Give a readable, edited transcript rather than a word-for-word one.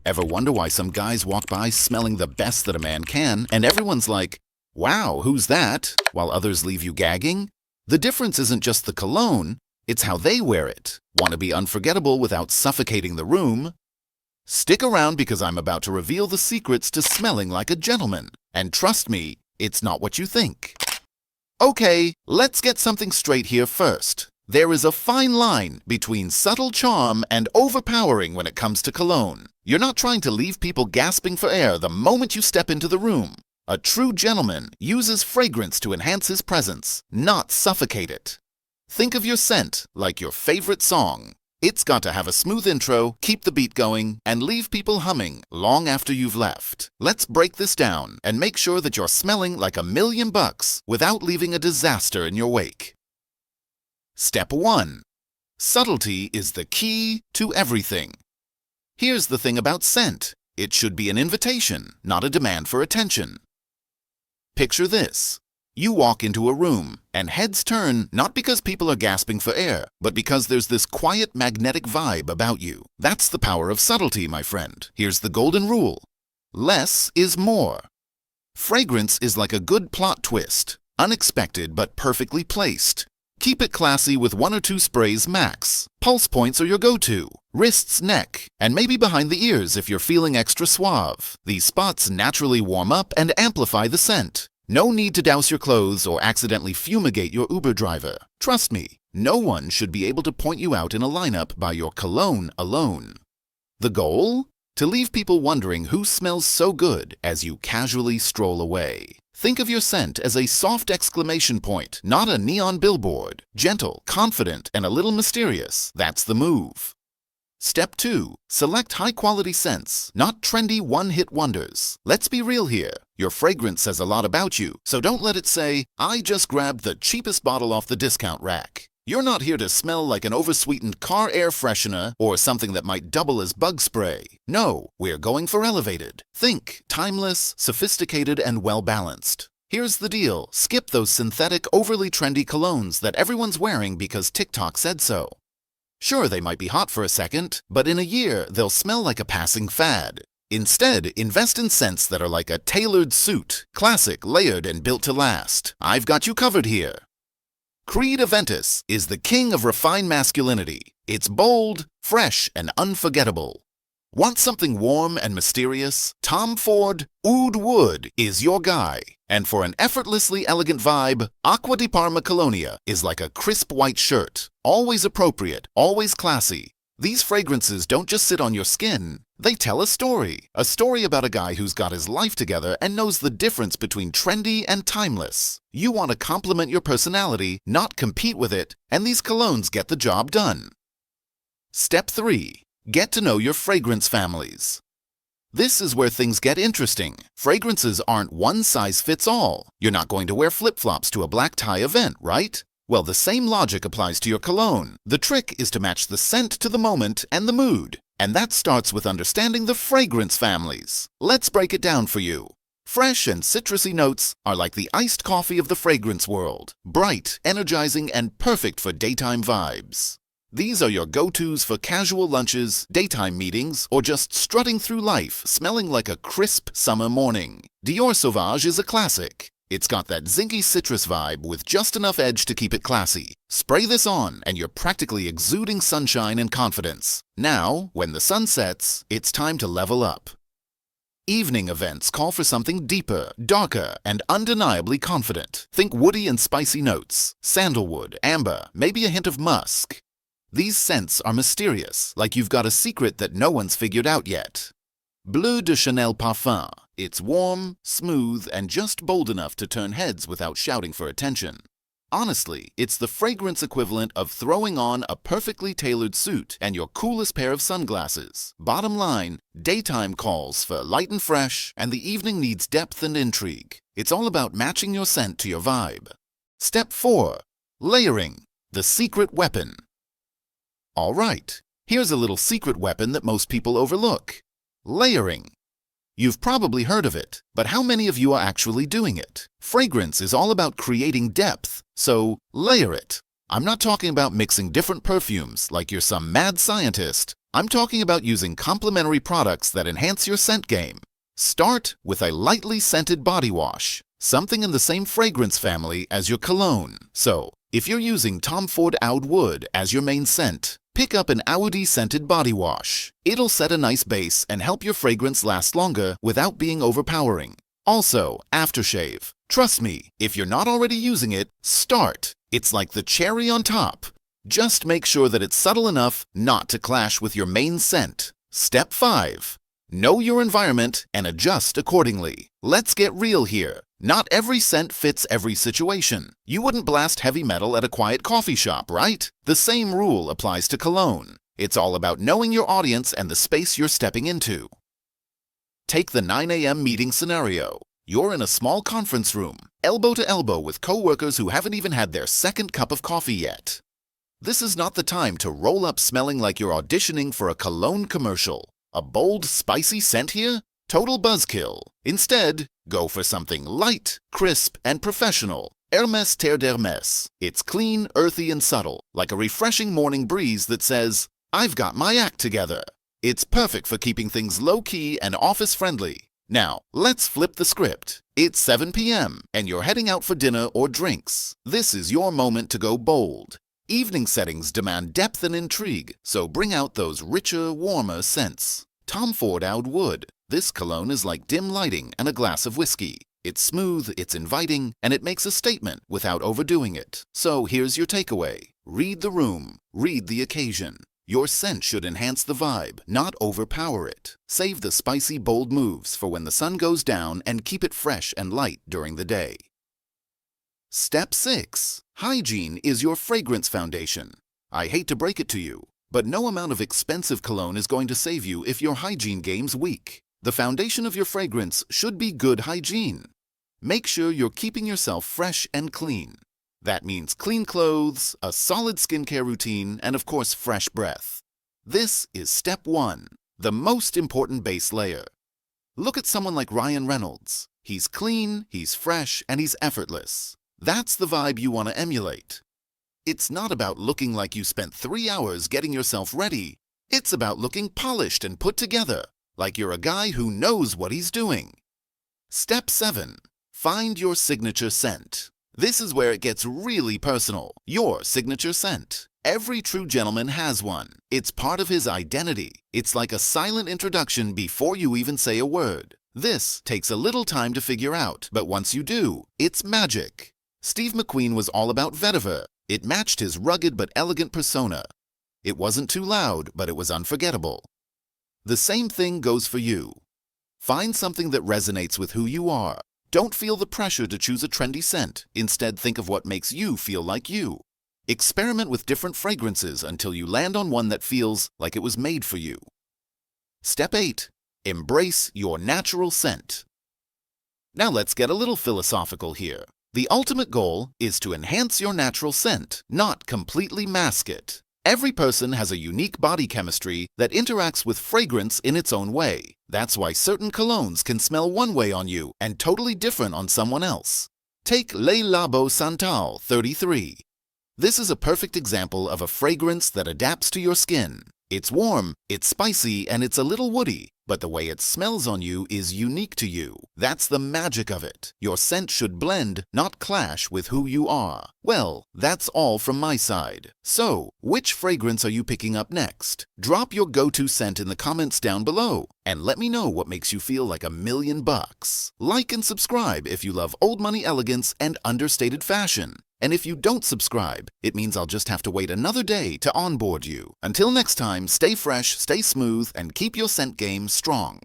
Ever wonder why some guys walk by smelling the best that a man can, and everyone's like, "Wow, who's that?" while others leave you gagging? The difference isn't just the cologne, it's how they wear it. Want to be unforgettable without suffocating the room? Stick around because I'm about to reveal the secrets to smelling like a gentleman. And trust me, it's not what you think. Okay, let's get something straight here first. There is a fine line between subtle charm and overpowering when it comes to cologne. You're not trying to leave people gasping for air the moment you step into the room. A true gentleman uses fragrance to enhance his presence, not suffocate it. Think of your scent like your favorite song. It's got to have a smooth intro, keep the beat going, and leave people humming long after you've left. Let's break this down and make sure that you're smelling like $1,000,000 without leaving a disaster in your wake. Step 1. Subtlety is the key to everything. Here's the thing about scent. It should be an invitation, not a demand for attention. Picture this. You walk into a room, and heads turn not because people are gasping for air, but because there's this quiet magnetic vibe about you. That's the power of subtlety, my friend. Here's the golden rule. Less is more. Fragrance is like a good plot twist, unexpected but perfectly placed. Keep it classy with 1 or 2 sprays max. Pulse points are your go-to. Wrists, neck, and maybe behind the ears if you're feeling extra suave. These spots naturally warm up and amplify the scent. No need to douse your clothes or accidentally fumigate your Uber driver. Trust me, no one should be able to point you out in a lineup by your cologne alone. The goal? To leave people wondering who smells so good as you casually stroll away. Think of your scent as a soft exclamation point, not a neon billboard. Gentle, confident, and a little mysterious. That's the move. Step 2. Select high-quality scents, not trendy one-hit wonders. Let's be real here. Your fragrance says a lot about you, so don't let it say, "I just grabbed the cheapest bottle off the discount rack." You're not here to smell like an oversweetened car air freshener or something that might double as bug spray. No, we're going for elevated. Think timeless, sophisticated, and well-balanced. Here's the deal. Skip those synthetic, overly trendy colognes that everyone's wearing because TikTok said so. Sure, they might be hot for a second, but in a year, they'll smell like a passing fad. Instead, invest in scents that are like a tailored suit, classic, layered, and built to last. I've got you covered here. Creed Aventus is the king of refined masculinity. It's bold, fresh, and unforgettable. Want something warm and mysterious? Tom Ford Oud Wood is your guy. And for an effortlessly elegant vibe, Acqua di Parma Colonia is like a crisp white shirt. Always appropriate, always classy. These fragrances don't just sit on your skin. They tell a story about a guy who's got his life together and knows the difference between trendy and timeless. You want to complement your personality, not compete with it, and these colognes get the job done. Step 3. Get to know your fragrance families. This is where things get interesting. Fragrances aren't one size fits all. You're not going to wear flip-flops to a black tie event, right? Well, the same logic applies to your cologne. The trick is to match the scent to the moment and the mood. And that starts with understanding the fragrance families. Let's break it down for you. Fresh and citrusy notes are like the iced coffee of the fragrance world. Bright, energizing, and perfect for daytime vibes. These are your go-tos for casual lunches, daytime meetings, or just strutting through life smelling like a crisp summer morning. Dior Sauvage is a classic. It's got that zingy citrus vibe with just enough edge to keep it classy. Spray this on and you're practically exuding sunshine and confidence. Now, when the sun sets, it's time to level up. Evening events call for something deeper, darker, and undeniably confident. Think woody and spicy notes, sandalwood, amber, maybe a hint of musk. These scents are mysterious, like you've got a secret that no one's figured out yet. Bleu de Chanel Parfum. It's warm, smooth, and just bold enough to turn heads without shouting for attention. Honestly, it's the fragrance equivalent of throwing on a perfectly tailored suit and your coolest pair of sunglasses. Bottom line, daytime calls for light and fresh, and the evening needs depth and intrigue. It's all about matching your scent to your vibe. Step 4. Layering. The secret weapon. All right, here's a little secret weapon that most people overlook. Layering. You've probably heard of it, but how many of you are actually doing it? Fragrance is all about creating depth, so layer it. I'm not talking about mixing different perfumes like you're some mad scientist. I'm talking about using complementary products that enhance your scent game. Start with a lightly scented body wash, something in the same fragrance family as your cologne. So, if you're using Tom Ford Oud Wood as your main scent, pick up an Oud scented body wash. It'll set a nice base and help your fragrance last longer without being overpowering. Also, aftershave. Trust me, if you're not already using it, start. It's like the cherry on top. Just make sure that it's subtle enough not to clash with your main scent. Step 5. Know your environment and adjust accordingly. Let's get real here. Not every scent fits every situation. You wouldn't blast heavy metal at a quiet coffee shop, right? The same rule applies to cologne. It's all about knowing your audience and the space you're stepping into. Take the 9 a.m. meeting scenario. You're in a small conference room, elbow to elbow with coworkers who haven't even had their second cup of coffee yet. This is not the time to roll up smelling like you're auditioning for a cologne commercial. A bold, spicy scent here? Total buzzkill. Instead, go for something light, crisp, and professional. Hermès Terre d'Hermès. It's clean, earthy, and subtle, like a refreshing morning breeze that says, "I've got my act together." It's perfect for keeping things low-key and office-friendly. Now, let's flip the script. It's 7 p.m., and you're heading out for dinner or drinks. This is your moment to go bold. Evening settings demand depth and intrigue, so bring out those richer, warmer scents. Tom Ford Oud Wood. This cologne is like dim lighting and a glass of whiskey. It's smooth, it's inviting, and it makes a statement without overdoing it. So here's your takeaway. Read the room. Read the occasion. Your scent should enhance the vibe, not overpower it. Save the spicy, bold moves for when the sun goes down and keep it fresh and light during the day. Step 6. Hygiene is your fragrance foundation. I hate to break it to you, but no amount of expensive cologne is going to save you if your hygiene game's weak. The foundation of your fragrance should be good hygiene. Make sure you're keeping yourself fresh and clean. That means clean clothes, a solid skincare routine, and of course fresh breath. This is step 1, the most important base layer. Look at someone like Ryan Reynolds. He's clean, he's fresh, and he's effortless. That's the vibe you want to emulate. It's not about looking like you spent 3 hours getting yourself ready. It's about looking polished and put together, like you're a guy who knows what he's doing. Step 7. Find your signature scent. This is where it gets really personal. Your signature scent. Every true gentleman has one. It's part of his identity. It's like a silent introduction before you even say a word. This takes a little time to figure out, but once you do, it's magic. Steve McQueen was all about vetiver. It matched his rugged but elegant persona. It wasn't too loud, but it was unforgettable. The same thing goes for you. Find something that resonates with who you are. Don't feel the pressure to choose a trendy scent. Instead, think of what makes you feel like you. Experiment with different fragrances until you land on one that feels like it was made for you. Step 8. Embrace your natural scent. Now let's get a little philosophical here. The ultimate goal is to enhance your natural scent, not completely mask it. Every person has a unique body chemistry that interacts with fragrance in its own way. That's why certain colognes can smell one way on you and totally different on someone else. Take Le Labo Santal 33. This is a perfect example of a fragrance that adapts to your skin. It's warm, it's spicy, and it's a little woody, but the way it smells on you is unique to you. That's the magic of it. Your scent should blend, not clash with who you are. Well, that's all from my side. So, which fragrance are you picking up next? Drop your go-to scent in the comments down below, and let me know what makes you feel like $1,000,000. Like and subscribe if you love old money elegance and understated fashion. And if you don't subscribe, it means I'll just have to wait another day to onboard you. Until next time, stay fresh, stay smooth, and keep your scent game strong.